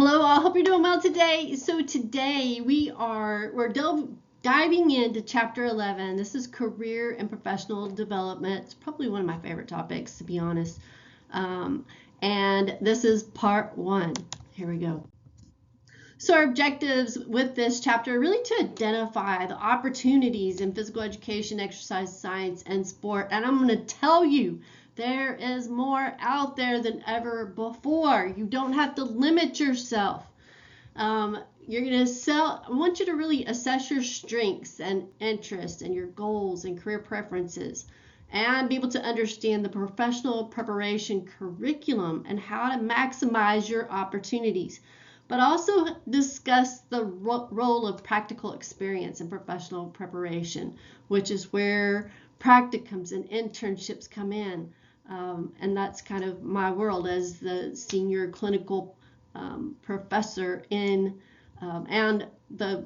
Hello, I hope you're doing well today. So today we're diving into chapter 11. This is career and professional development. It's probably one of my favorite topics, to be honest. And this is part 1. Here we go. So our objectives with this chapter are really to identify the opportunities in physical education, exercise science, and sport. And I'm going to tell you, there is more out there than ever before. You don't have to limit yourself. I want you to really assess your strengths and interests and your goals and career preferences and be able to understand the professional preparation curriculum and how to maximize your opportunities, but also discuss the role of practical experience in professional preparation, which is where practicums and internships come in. And that's kind of my world as the senior clinical professor and the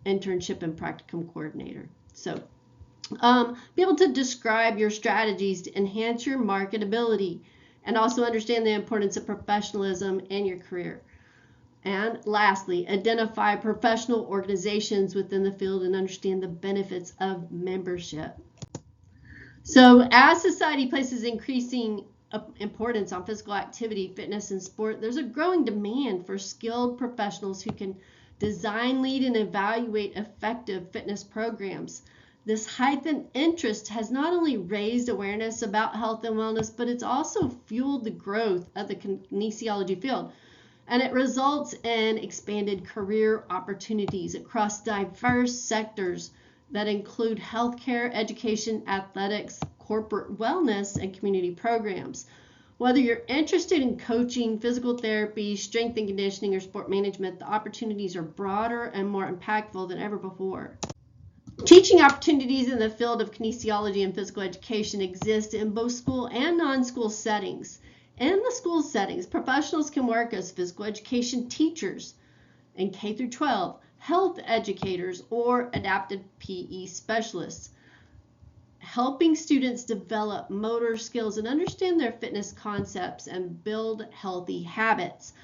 internship and practicum coordinator. So be able to describe your strategies to enhance your marketability and also understand the importance of professionalism in your career. And lastly, identify professional organizations within the field and understand the benefits of membership. So as society places increasing importance on physical activity, fitness, and sport, there's a growing demand for skilled professionals who can design, lead, and evaluate effective fitness programs. This heightened interest has not only raised awareness about health and wellness, but it's also fueled the growth of the kinesiology field. And it results in expanded career opportunities across diverse sectors that include healthcare, education, athletics, corporate wellness, and community programs. Whether you're interested in coaching, physical therapy, strength and conditioning, or sport management, the opportunities are broader and more impactful than ever before. Teaching opportunities in the field of kinesiology and physical education exist in both school and non-school settings. In the school settings, professionals can work as physical education teachers in K through 12, health educators, or adaptive PE specialists, helping students develop motor skills and understand their fitness concepts and build healthy habits.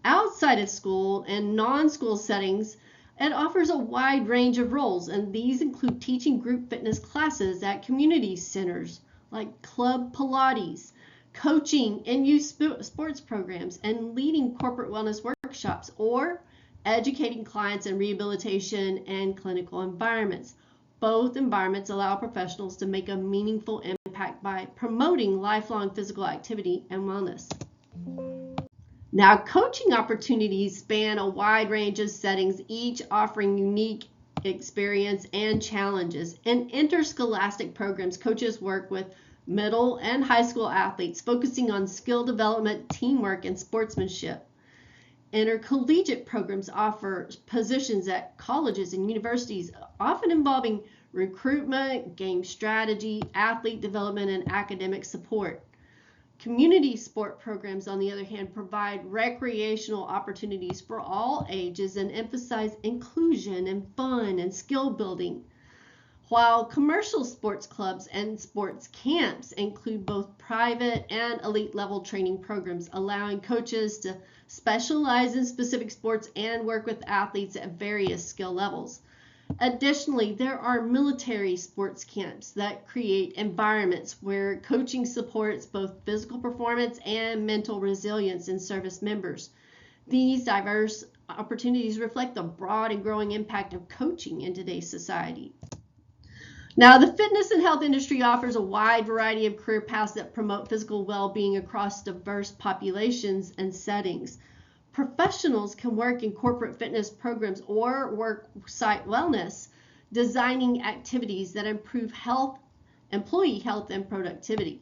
Outside of school and non-school settings, it offers a wide range of roles, and these include teaching group fitness classes at community centers like Club Pilates, coaching in youth sports programs, and leading corporate wellness workshops, or educating clients in rehabilitation and clinical environments. Both environments allow professionals to make a meaningful impact by promoting lifelong physical activity and wellness. Now, coaching opportunities span a wide range of settings, each offering unique experience and challenges. In interscholastic programs, coaches work with middle and high school athletes, focusing on skill development, teamwork, and sportsmanship. Intercollegiate programs offer positions at colleges and universities, often involving recruitment, game strategy, athlete development, and academic support. Community sport programs, on the other hand, provide recreational opportunities for all ages and emphasize inclusion and fun and skill building. While commercial sports clubs and sports camps include both private and elite level training programs, allowing coaches to specialize in specific sports and work with athletes at various skill levels. Additionally, there are military sports camps that create environments where coaching supports both physical performance and mental resilience in service members. These diverse opportunities reflect the broad and growing impact of coaching in today's society. Now, the fitness and health industry offers a wide variety of career paths that promote physical well-being across diverse populations and settings. Professionals can work in corporate fitness programs or work site wellness, designing activities that improve health, employee health, and productivity.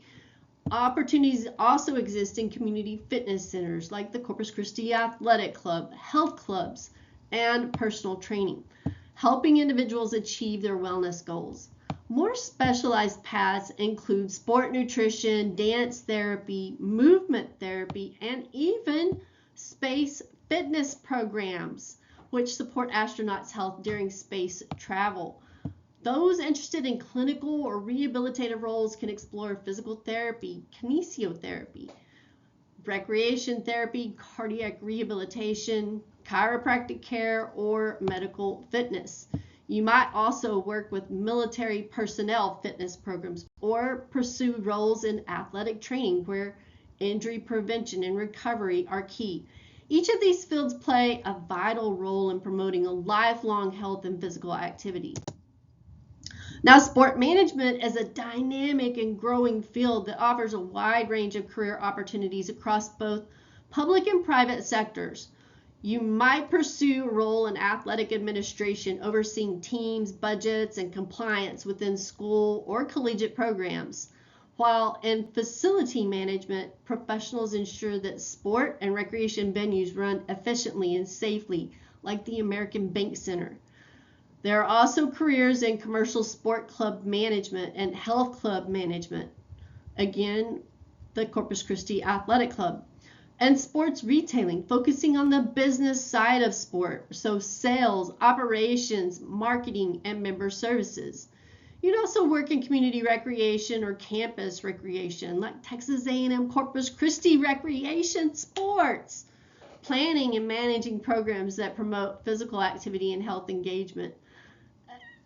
Opportunities also exist in community fitness centers like the Corpus Christi Athletic Club, health clubs, and personal training, helping individuals achieve their wellness goals. More specialized paths include sport nutrition, dance therapy, movement therapy, and even space fitness programs, which support astronauts' health during space travel. Those interested in clinical or rehabilitative roles can explore physical therapy, kinesiotherapy, recreation therapy, cardiac rehabilitation, chiropractic care, or medical fitness. You might also work with military personnel fitness programs or pursue roles in athletic training where injury prevention and recovery are key. Each of these fields play a vital role in promoting a lifelong health and physical activity. Now, sport management is a dynamic and growing field that offers a wide range of career opportunities across both public and private sectors. You might pursue a role in athletic administration, overseeing teams, budgets, and compliance within school or collegiate programs. While in facility management, professionals ensure that sport and recreation venues run efficiently and safely, like the American Bank Center. There are also careers in commercial sport club management and health club management. Again, the Corpus Christi Athletic Club. And sports retailing, focusing on the business side of sport, so sales, operations, marketing, and member services. You'd also work in community recreation or campus recreation, like Texas A&M Corpus Christi Recreation Sports, planning and managing programs that promote physical activity and health engagement.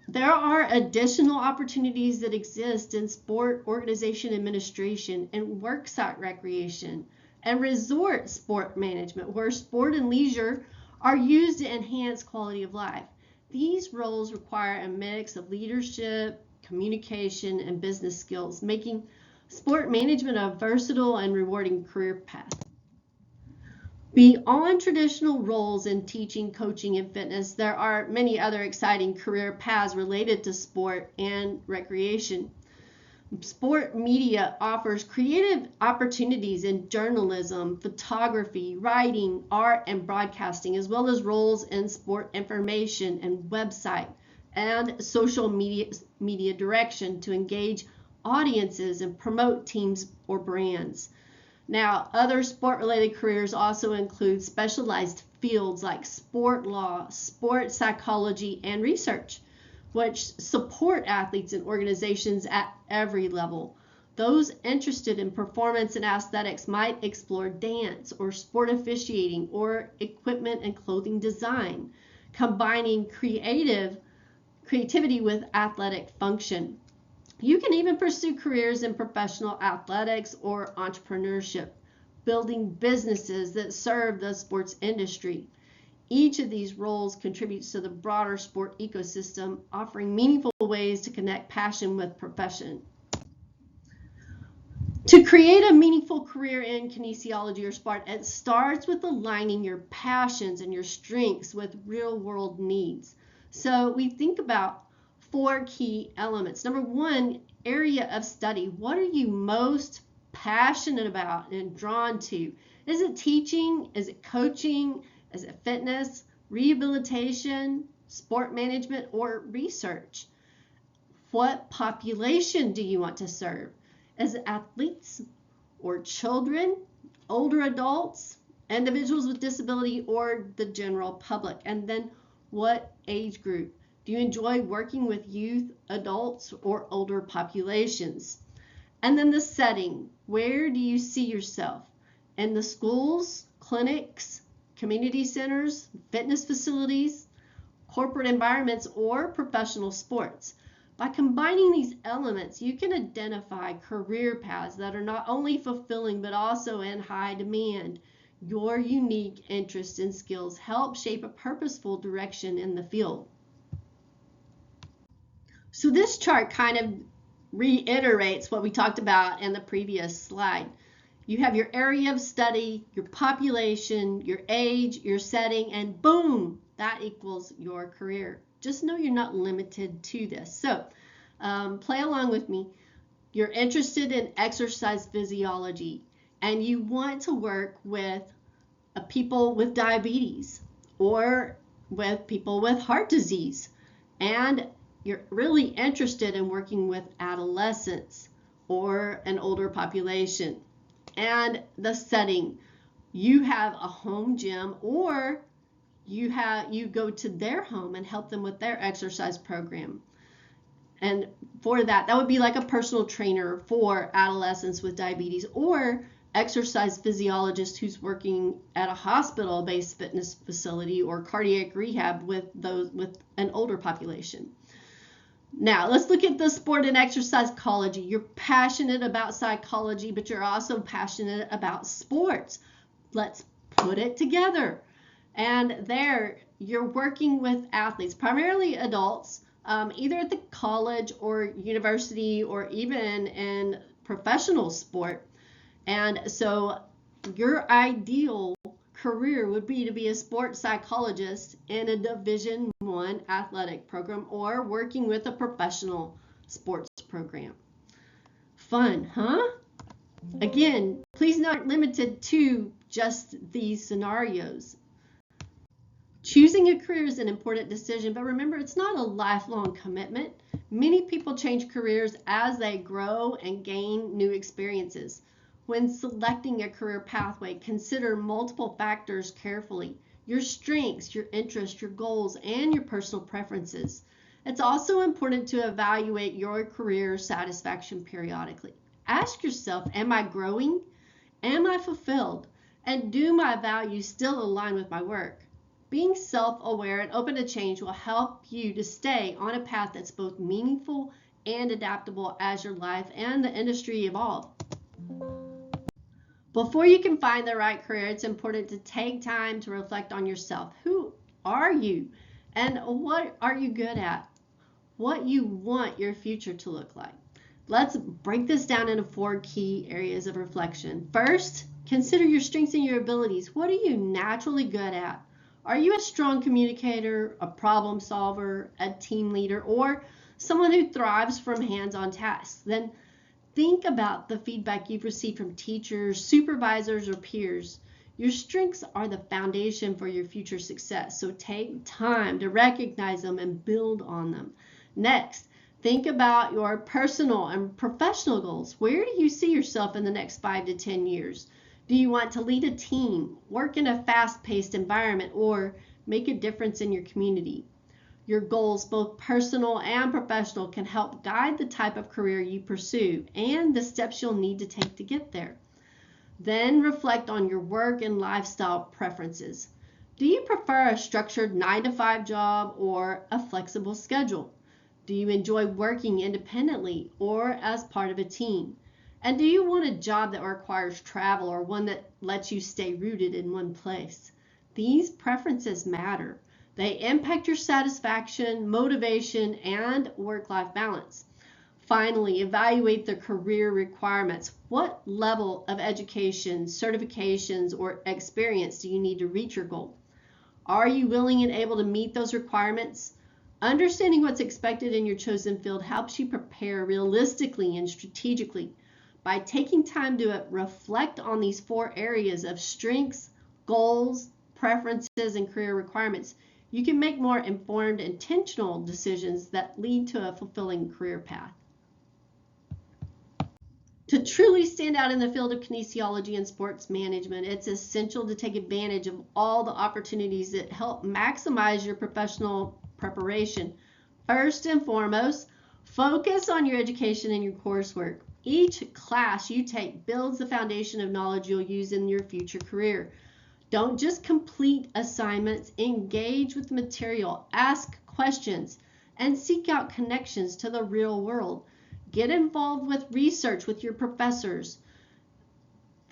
There are additional opportunities that exist in sport organization administration and worksite recreation and resort sport management, where sport and leisure are used to enhance quality of life. These roles require a mix of leadership, communication, and business skills, making sport management a versatile and rewarding career path. Beyond traditional roles in teaching, coaching, and fitness, there are many other exciting career paths related to sport and recreation. Sport media offers creative opportunities in journalism, photography, writing, art, and broadcasting, as well as roles in sport information and website and social media direction to engage audiences and promote teams or brands. Now, other sport-related careers also include specialized fields like sport law, sport psychology, and research, which support athletes and organizations at every level. Those interested in performance and aesthetics might explore dance or sport officiating or equipment and clothing design, combining creativity with athletic function. You can even pursue careers in professional athletics or entrepreneurship, building businesses that serve the sports industry. Each of these roles contributes to the broader sport ecosystem, offering meaningful ways to connect passion with profession. To create a meaningful career in kinesiology or sport, it starts with aligning your passions and your strengths with real-world needs. So we think about 4 key elements. Number 1, area of study. What are you most passionate about and drawn to? Is it teaching? Is it coaching? Is it fitness, rehabilitation, sport management, or research? What population do you want to serve? Is it athletes or children, older adults, individuals with disability, or the general public? And then what age group? Do you enjoy working with youth, adults, or older populations? And then the setting. Where do you see yourself? In the schools, clinics, community centers, fitness facilities, corporate environments, or professional sports? By combining these elements, you can identify career paths that are not only fulfilling but also in high demand. Your unique interests and skills help shape a purposeful direction in the field. So this chart kind of reiterates what we talked about in the previous slide. You have your area of study, your population, your age, your setting, and boom, that equals your career. Just know you're not limited to this. So play along with me. You're interested in exercise physiology and you want to work with people with diabetes or with people with heart disease, and you're really interested in working with adolescents or an older population. And the setting, you have a home gym or you go to their home and help them with their exercise program. And for that would be like a personal trainer for adolescents with diabetes, or exercise physiologist who's working at a hospital-based fitness facility or cardiac rehab with an older population. Now, let's look at the sport and exercise psychology. You're passionate about psychology, but you're also passionate about sports. Let's put it together. And there, you're working with athletes, primarily adults, either at the college or university or even in professional sport. And so your ideal career would be to be a sports psychologist in a Division I athletic program or working with a professional sports program. Fun, huh? Again, please not limited to just these scenarios. Choosing a career is an important decision, but remember, it's not a lifelong commitment. Many people change careers as they grow and gain new experiences. When selecting a career pathway, consider multiple factors carefully: your strengths, your interests, your goals, and your personal preferences. It's also important to evaluate your career satisfaction periodically. Ask yourself, am I growing? Am I fulfilled? And do my values still align with my work? Being self-aware and open to change will help you to stay on a path that's both meaningful and adaptable as your life and the industry evolve. Before you can find the right career, it's important to take time to reflect on yourself. Who are you? And what are you good at? What you want your future to look like? Let's break this down into 4 key areas of reflection. First, consider your strengths and your abilities. What are you naturally good at? Are you a strong communicator, a problem solver, a team leader, or someone who thrives from hands-on tasks? Then think about the feedback you've received from teachers, supervisors, or peers. Your strengths are the foundation for your future success, so take time to recognize them and build on them. Next, think about your personal and professional goals. Where do you see yourself in the next 5 to 10 years? Do you want to lead a team, work in a fast-paced environment, or make a difference in your community? Your goals, both personal and professional, can help guide the type of career you pursue and the steps you'll need to take to get there. Then reflect on your work and lifestyle preferences. Do you prefer a structured 9-to-5 job or a flexible schedule? Do you enjoy working independently or as part of a team? And do you want a job that requires travel or one that lets you stay rooted in one place? These preferences matter. They impact your satisfaction, motivation, and work-life balance. Finally, evaluate the career requirements. What level of education, certifications, or experience do you need to reach your goal? Are you willing and able to meet those requirements? Understanding what's expected in your chosen field helps you prepare realistically and strategically. By taking time to reflect on these 4 areas of strengths, goals, preferences, and career requirements, you can make more informed, intentional decisions that lead to a fulfilling career path. To truly stand out in the field of kinesiology and sports management, it's essential to take advantage of all the opportunities that help maximize your professional preparation. First and foremost, focus on your education and your coursework. Each class you take builds the foundation of knowledge you'll use in your future career. Don't just complete assignments, engage with the material, ask questions, and seek out connections to the real world. Get involved with research with your professors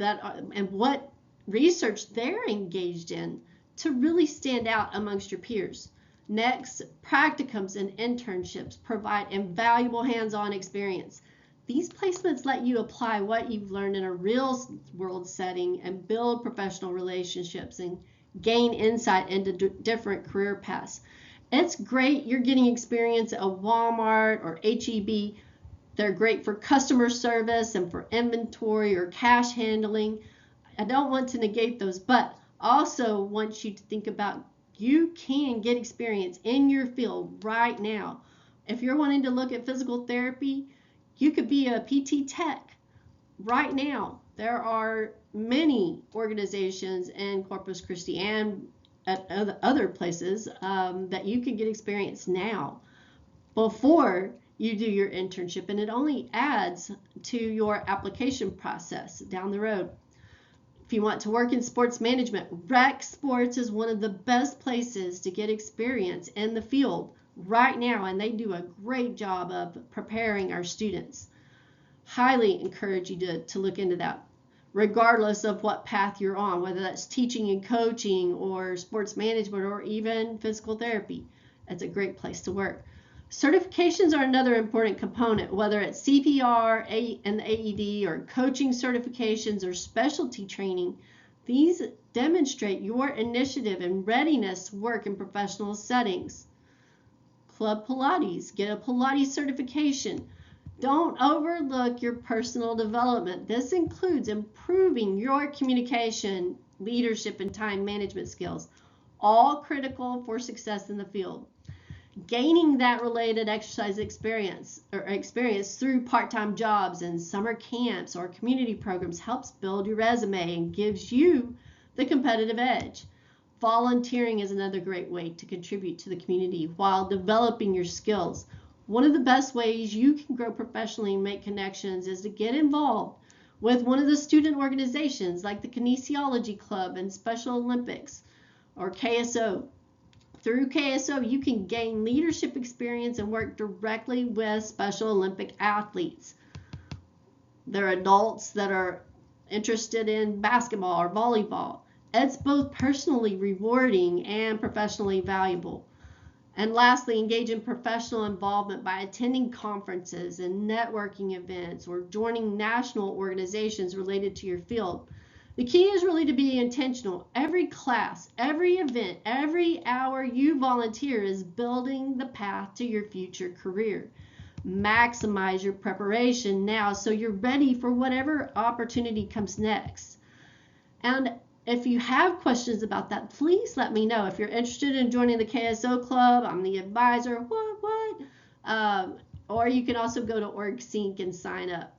and what research they're engaged in to really stand out amongst your peers. Next, practicums and internships provide invaluable hands-on experience. These placements let you apply what you've learned in a real world setting and build professional relationships and gain insight into different career paths. It's great you're getting experience at Walmart or H-E-B. They're great for customer service and for inventory or cash handling. I don't want to negate those, but also want you to think about you can get experience in your field right now. If you're wanting to look at physical therapy, you could be a PT Tech right now. There are many organizations in Corpus Christi and at other places that you can get experience now before you do your internship, and it only adds to your application process down the road. If you want to work in sports management, rec sports is one of the best places to get experience in the field right now, and they do a great job of preparing our students. Highly encourage you to look into that, regardless of what path you're on, whether that's teaching and coaching or sports management or even physical therapy. It's a great place to work. Certifications are another important component, whether it's CPR and the AED or coaching certifications or specialty training. These demonstrate your initiative and readiness to work in professional settings. Club Pilates, get a Pilates certification. Don't overlook your personal development. This includes improving your communication, leadership, and time management skills, all critical for success in the field. Gaining that related exercise experience through part-time jobs and summer camps or community programs helps build your resume and gives you the competitive edge. Volunteering is another great way to contribute to the community while developing your skills. One of the best ways you can grow professionally and make connections is to get involved with one of the student organizations like the Kinesiology Club and Special Olympics or KSO. Through KSO, you can gain leadership experience and work directly with Special Olympic athletes. They're adults that are interested in basketball or volleyball. It's both personally rewarding and professionally valuable. And lastly, engage in professional involvement by attending conferences and networking events or joining national organizations related to your field. The key is really to be intentional. Every class, every event, every hour you volunteer is building the path to your future career. Maximize your preparation now so you're ready for whatever opportunity comes next. And if you have questions about that, please let me know. If you're interested in joining the KSO Club, I'm the advisor. Or you can also go to OrgSync and sign up.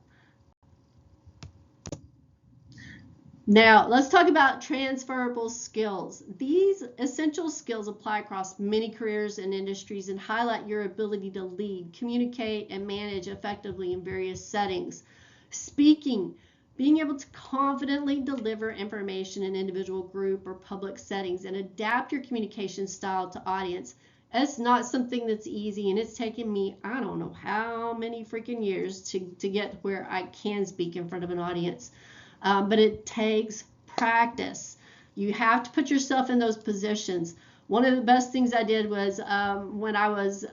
Now, let's talk about transferable skills. These essential skills apply across many careers and industries and highlight your ability to lead, communicate, and manage effectively in various settings. Speaking, being able to confidently deliver information in individual, group, or public settings and adapt your communication style to audience. It's not something that's easy, and it's taken me, I don't know how many freaking years to get where I can speak in front of an audience. But it takes practice. You have to put yourself in those positions. One of the best things I did was when I was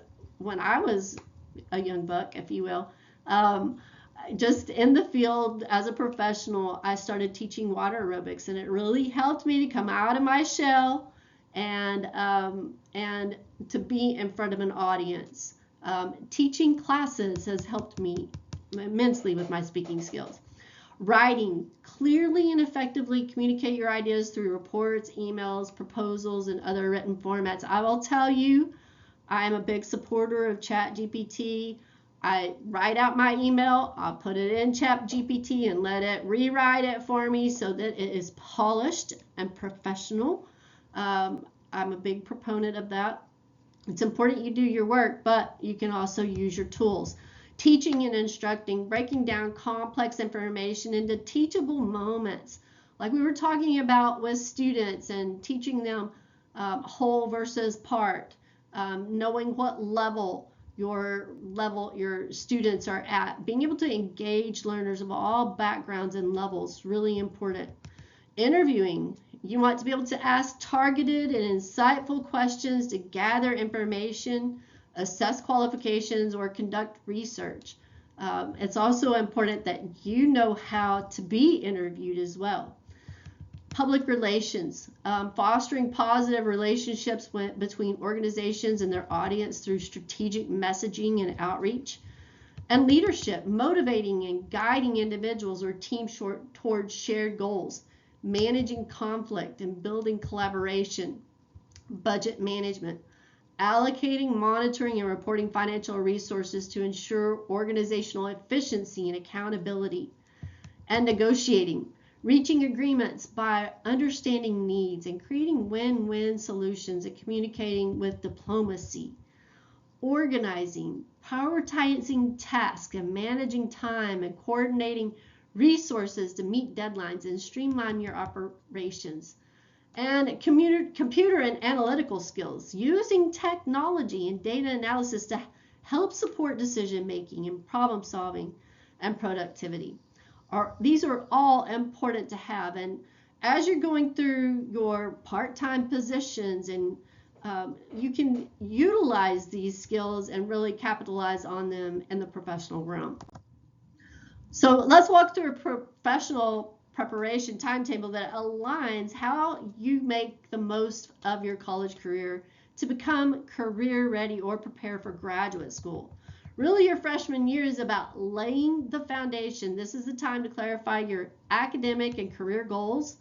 a young buck, if you will, just in the field as a professional, I started teaching water aerobics, and it really helped me to come out of my shell and to be in front of an audience. Teaching classes has helped me immensely with my speaking skills. Writing, clearly and effectively communicate your ideas through reports, emails, proposals, and other written formats. I will tell you, I am a big supporter of ChatGPT. I write out my email, I'll put it in ChatGPT and let it rewrite it for me so that it is polished and professional. I'm a big proponent of that. It's important you do your work, but you can also use your tools. Teaching and instructing, breaking down complex information into teachable moments, like we were talking about with students and teaching them whole versus part, knowing what level your students are at, being able to engage learners of all backgrounds and levels, really important. Interviewing, you want to be able to ask targeted and insightful questions to gather information, assess qualifications, or conduct research. It's also important that you know how to be interviewed as well. Public relations, fostering positive relationships between organizations and their audience through strategic messaging and outreach. And leadership, motivating and guiding individuals or teams towards shared goals. Managing conflict and building collaboration. Budget management, allocating, monitoring, and reporting financial resources to ensure organizational efficiency and accountability. And negotiating, reaching agreements by understanding needs and creating win-win solutions and communicating with diplomacy. Organizing, prioritizing tasks and managing time and coordinating resources to meet deadlines and streamline your operations, and computer and analytical skills, using technology and data analysis to help support decision making and problem solving and productivity. These are all important to have, and as you're going through your part-time positions, and you can utilize these skills and really capitalize on them in the professional realm. So let's walk through a professional preparation timetable that aligns how you make the most of your college career to become career ready or prepare for graduate school. Really, your freshman year is about laying the foundation. This is the time to clarify your academic and career goals.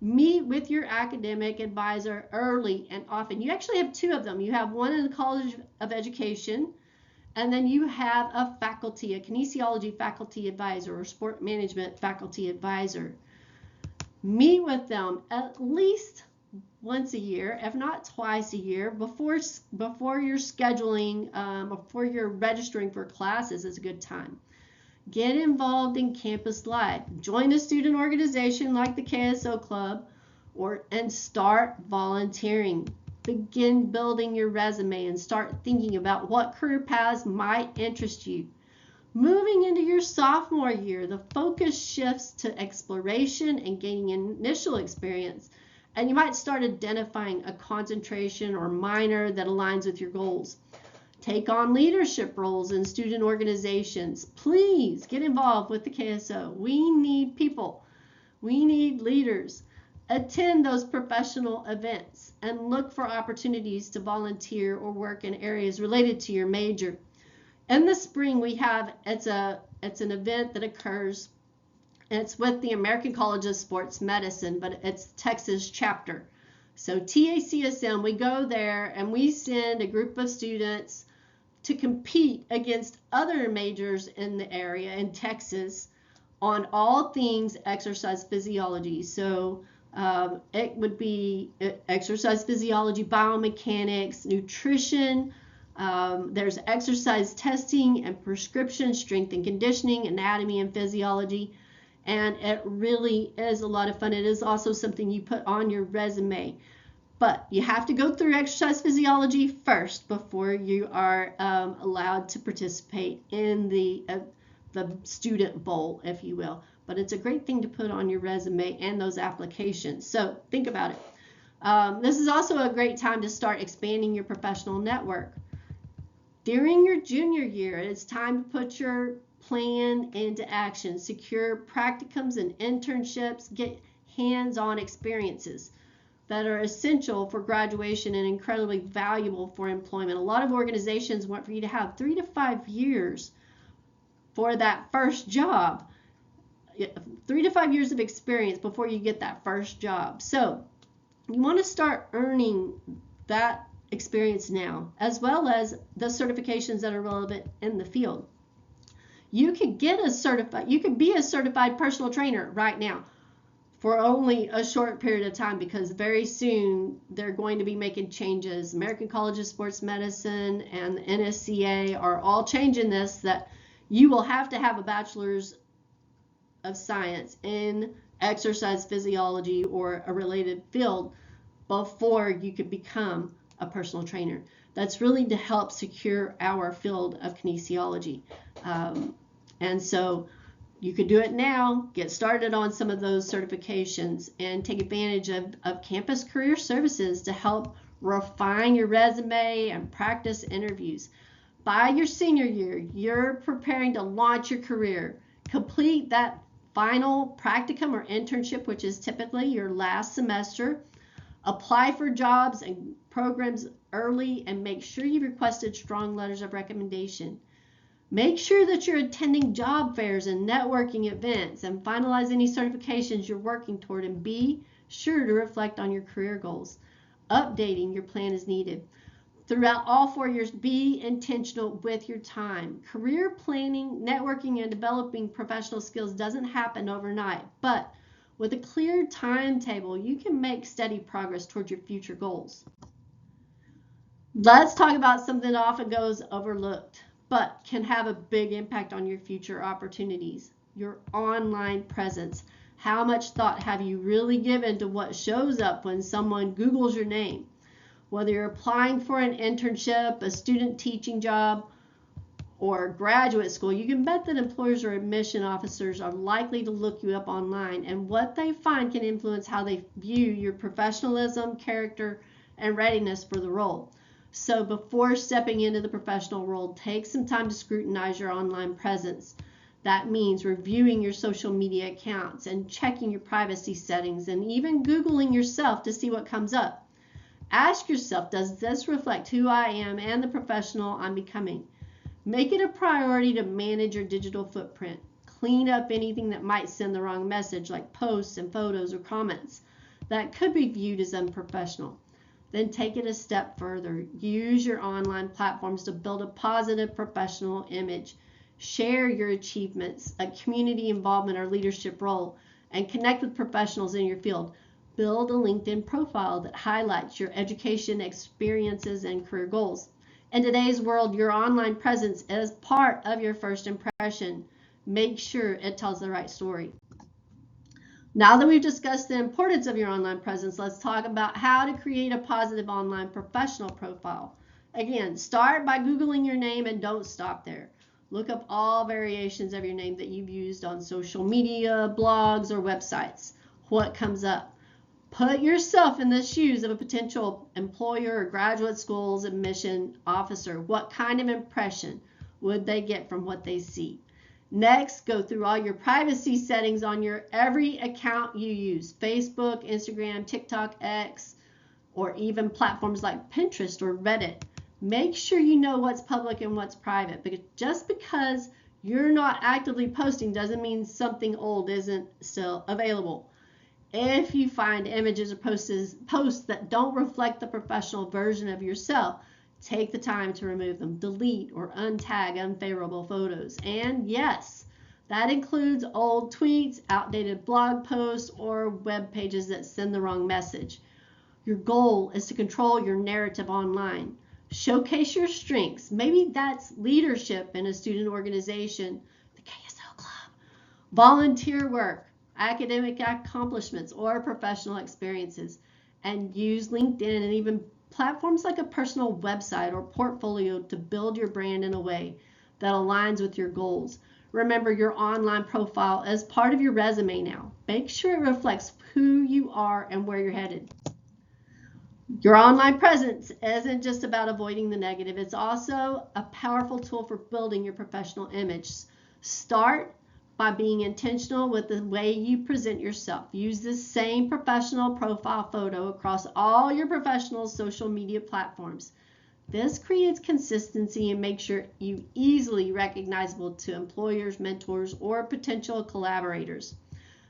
Meet with your academic advisor early and often. You actually have two of them. You have one in the College of Education, and then you have a faculty, a kinesiology faculty advisor or sport management faculty advisor. Meet with them at least once a year, if not twice a year, before you're scheduling, before you're registering for classes is a good time. Get involved in campus life. Join a student organization like the KSO Club, and start volunteering. Begin building your resume and start thinking about what career paths might interest you. Moving into your sophomore year, the focus shifts to exploration and gaining initial experience, and you might start identifying a concentration or minor that aligns with your goals. Take on leadership roles in student organizations. Please get involved with the KSO. We need people. We need leaders. Attend those professional events and look for opportunities to volunteer or work in areas related to your major. In the spring, we have, it's an event that occurs, and it's with the American College of Sports Medicine, but it's Texas chapter. So TACSM, we go there and we send a group of students to compete against other majors in the area in Texas on all things exercise physiology. So it would be exercise physiology, biomechanics, nutrition. There's exercise testing and prescription, strength and conditioning, anatomy and physiology. And it really is a lot of fun. It is also something you put on your resume. But you have to go through exercise physiology first before you are allowed to participate in the student bowl, if you will. But it's a great thing to put on your resume and those applications. So think about it. This is also a great time to start expanding your professional network. During your junior year, it's time to put your plan into action. Secure practicums and internships. Get hands-on experiences that are essential for graduation and incredibly valuable for employment. A lot of organizations want for you to have 3 to 5 years for that first job. 3 to 5 years of experience before you get that first job. So you want to start earning that experience now, as well as the certifications that are relevant in the field. You could be a certified personal trainer right now for only a short period of time, because very soon they're going to be making changes. American College of Sports Medicine and the NSCA are all changing this, that you will have to have a bachelor's of science in exercise physiology or a related field before you could become a personal trainer. That's really to help secure our field of kinesiology. And so you could do it now, get started on some of those certifications, and take advantage of Campus Career Services to help refine your resume and practice interviews. By your senior year, you're preparing to launch your career. Complete that final practicum or internship, which is typically your last semester. Apply for jobs and programs early, and make sure you requested strong letters of recommendation. Make sure that you're attending job fairs and networking events, and finalize any certifications you're working toward, and be sure to reflect on your career goals. Updating your plan is needed. Throughout all 4 years, be intentional with your time. Career planning, networking, and developing professional skills doesn't happen overnight, but with a clear timetable, you can make steady progress towards your future goals. Let's talk about something that often goes overlooked, but can have a big impact on your future opportunities. your online presence. How much thought have you really given to what shows up when someone Googles your name? Whether you're applying for an internship, a student teaching job, or graduate school, you can bet that employers or admission officers are likely to look you up online, and what they find can influence how they view your professionalism, character, and readiness for the role. So before stepping into the professional role, take some time to scrutinize your online presence. That means reviewing your social media accounts and checking your privacy settings and even Googling yourself to see what comes up. Ask yourself, does this reflect who I am and the professional I'm becoming? Make it a priority to manage your digital footprint. Clean up anything that might send the wrong message, like posts and photos or comments that could be viewed as unprofessional. Then take it a step further. Use your online platforms to build a positive professional image. Share your achievements, a community involvement or leadership role, and connect with professionals in your field. Build a LinkedIn profile that highlights your education, experiences, and career goals. In today's world, your online presence is part of your first impression. Make sure it tells the right story. Now that we've discussed the importance of your online presence, let's talk about how to create a positive online professional profile. Again, start by Googling your name and don't stop there. Look up all variations of your name that you've used on social media, blogs, or websites. What comes up? Put yourself in the shoes of a potential employer or graduate school's admission officer. What kind of impression would they get from what they see? Next, go through all your privacy settings on your every account you use, Facebook, Instagram, TikTok, X, or even platforms like Pinterest or Reddit. Make sure you know what's public and what's private, because just because you're not actively posting doesn't mean something old isn't still available. If you find images or posts that don't reflect the professional version of yourself, take the time to remove them, delete or untag unfavorable photos. And yes, that includes old tweets, outdated blog posts, or web pages that send the wrong message. Your goal is to control your narrative online. Showcase your strengths. Maybe that's leadership in a student organization, the KSL Club, volunteer work, academic accomplishments, or professional experiences. And use LinkedIn and even platforms like a personal website or portfolio to build your brand in a way that aligns with your goals. Remember, your online profile is part of your resume now. Make sure it reflects who you are and where you're headed. Your online presence isn't just about avoiding the negative. It's also a powerful tool for building your professional image. Start by being intentional with the way you present yourself. Use the same professional profile photo across all your professional social media platforms. This creates consistency and makes you easily recognizable to employers, mentors, or potential collaborators.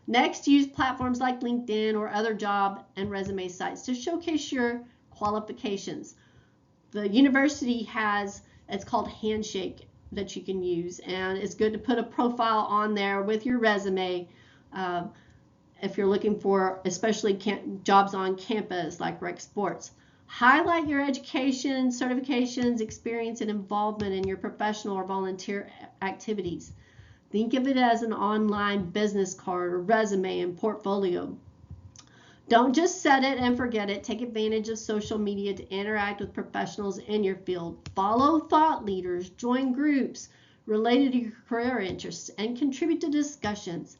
Next, use platforms like LinkedIn or other job and resume sites to showcase your qualifications. The university has, it's called Handshake, that you can use, and it's good to put a profile on there with your resume if you're looking for especially jobs on campus like rec sports. Highlight your education, certifications, experience, and involvement in your professional or volunteer activities. Think of it as an online business card or resume and portfolio. Don't just set it and forget it. Take advantage of social media to interact with professionals in your field. Follow thought leaders, join groups related to your career interests, and contribute to discussions.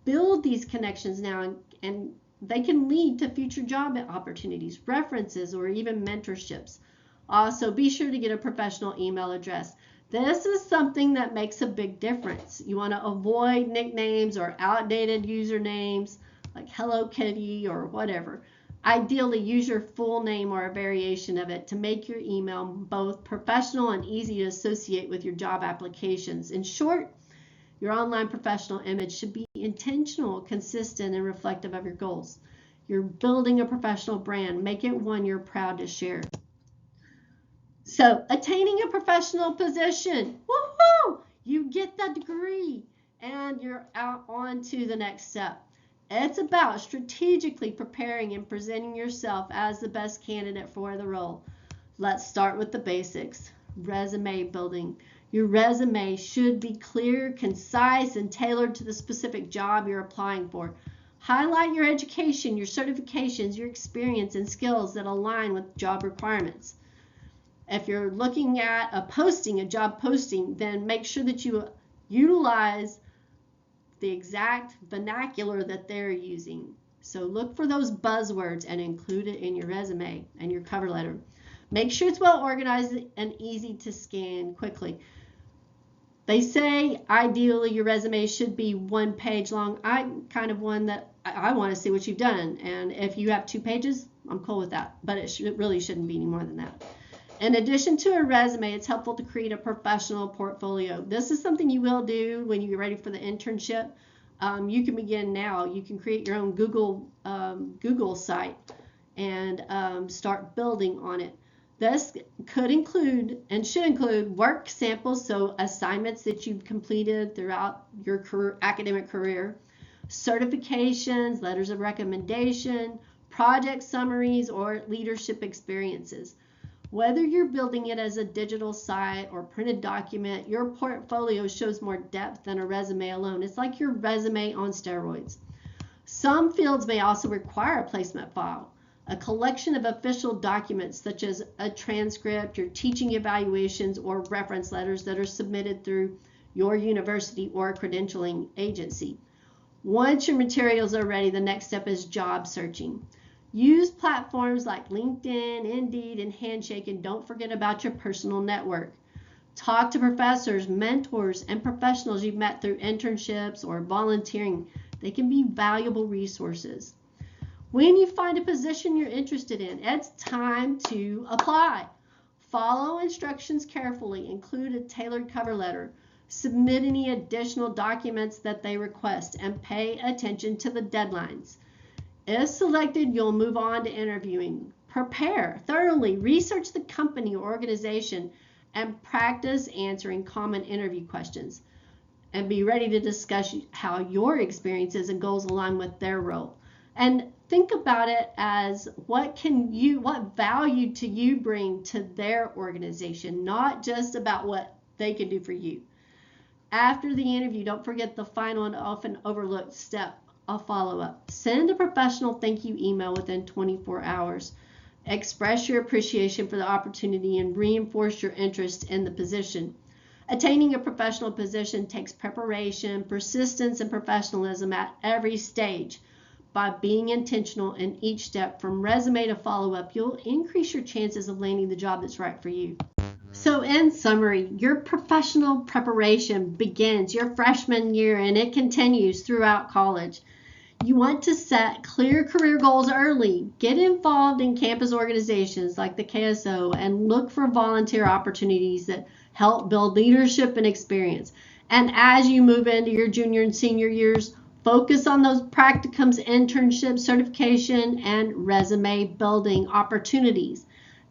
Build these connections now, and they can lead to future job opportunities, references, or even mentorships. Also, be sure to get a professional email address. This is something that makes a big difference. You want to avoid nicknames or outdated usernames like Hello Kitty or whatever. Ideally, use your full name or a variation of it to make your email both professional and easy to associate with your job applications. In short, your online professional image should be intentional, consistent, and reflective of your goals. You're building a professional brand. Make it one you're proud to share. So, attaining a professional position. Woohoo! You get that degree and you're out on to the next step. It's about strategically preparing and presenting yourself as the best candidate for the role. Let's start with the basics. Resume building. Your resume should be clear, concise, and tailored to the specific job you're applying for. Highlight your education, your certifications, your experience, and skills that align with job requirements. If you're looking at a job posting, then make sure that you utilize the exact vernacular that they're using. So look for those buzzwords and include it in your resume and your cover letter. Make sure it's well organized and easy to scan quickly. They say ideally your resume should be 1 page long. I'm kind of one that I want to see what you've done. And if you have 2 pages, I'm cool with that. But it really shouldn't be any more than that. In addition to a resume, it's helpful to create a professional portfolio. This is something you will do when you get ready for the internship. You can begin now. You can create your own Google site and start building on it. This could include and should include work samples, so assignments that you've completed throughout your academic career, certifications, letters of recommendation, project summaries, or leadership experiences. Whether you're building it as a digital site or printed document, your portfolio shows more depth than a resume alone. It's like your resume on steroids. Some fields may also require a placement file, a collection of official documents such as a transcript, your teaching evaluations, or reference letters that are submitted through your university or credentialing agency. Once your materials are ready, the next step is job searching. Use platforms like LinkedIn, Indeed, and Handshake, and don't forget about your personal network. Talk to professors, mentors, and professionals you've met through internships or volunteering. They can be valuable resources. When you find a position you're interested in, it's time to apply. Follow instructions carefully. Include a tailored cover letter. Submit any additional documents that they request, and pay attention to the deadlines. If selected, you'll move on to interviewing. Prepare thoroughly, research the company or organization, and practice answering common interview questions. And be ready to discuss how your experiences and goals align with their role. And think about it as what value do you bring to their organization, not just about what they can do for you. After the interview, don't forget the final and often overlooked step, a follow-up. Send a professional thank you email within 24 hours. Express your appreciation for the opportunity and reinforce your interest in the position. Attaining a professional position takes preparation, persistence, and professionalism at every stage. By being intentional in each step from resume to follow-up, you'll increase your chances of landing the job that's right for you. So in summary, your professional preparation begins your freshman year and it continues throughout college. You want to set clear career goals early. Get involved in campus organizations like the KSO and look for volunteer opportunities that help build leadership and experience. And as you move into your junior and senior years, focus on those practicums, internships, certification, and resume building opportunities.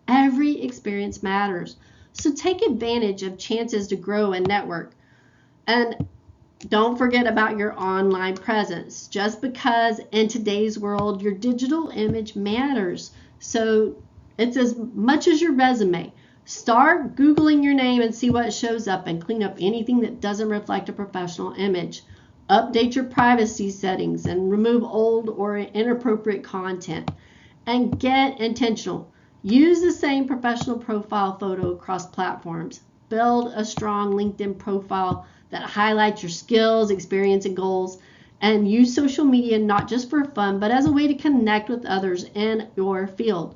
Every experience matters. So take advantage of chances to grow and network. And don't forget about your online presence. Just because in today's world, your digital image matters. So it's as much as your resume. Start Googling your name and see what shows up and clean up anything that doesn't reflect a professional image. Update your privacy settings and remove old or inappropriate content. And get intentional. Use the same professional profile photo across platforms. Build a strong LinkedIn profile that highlights your skills, experience, and goals. And use social media not just for fun, but as a way to connect with others in your field.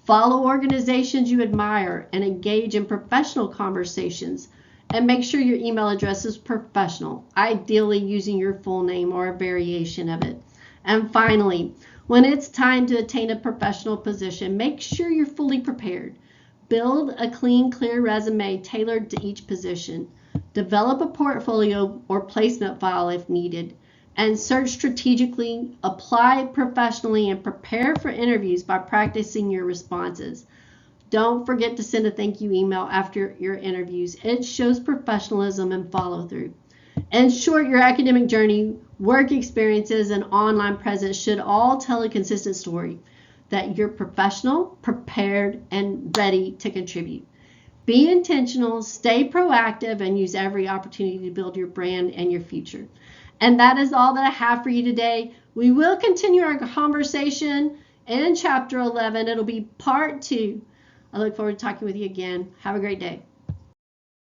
Follow organizations you admire and engage in professional conversations. And make sure your email address is professional, ideally using your full name or a variation of it. And finally, when it's time to attain a professional position, make sure you're fully prepared. Build a clean, clear resume tailored to each position. Develop a portfolio or placement file if needed. And search strategically, apply professionally, and prepare for interviews by practicing your responses. Don't forget to send a thank you email after your interviews. It shows professionalism and follow through. In short, your academic journey, work experiences, and online presence should all tell a consistent story that you're professional, prepared, and ready to contribute. Be intentional, stay proactive, and use every opportunity to build your brand and your future. And that is all that I have for you today. We will continue our conversation in chapter 11. It'll be part 2. I look forward to talking with you again. Have a great day.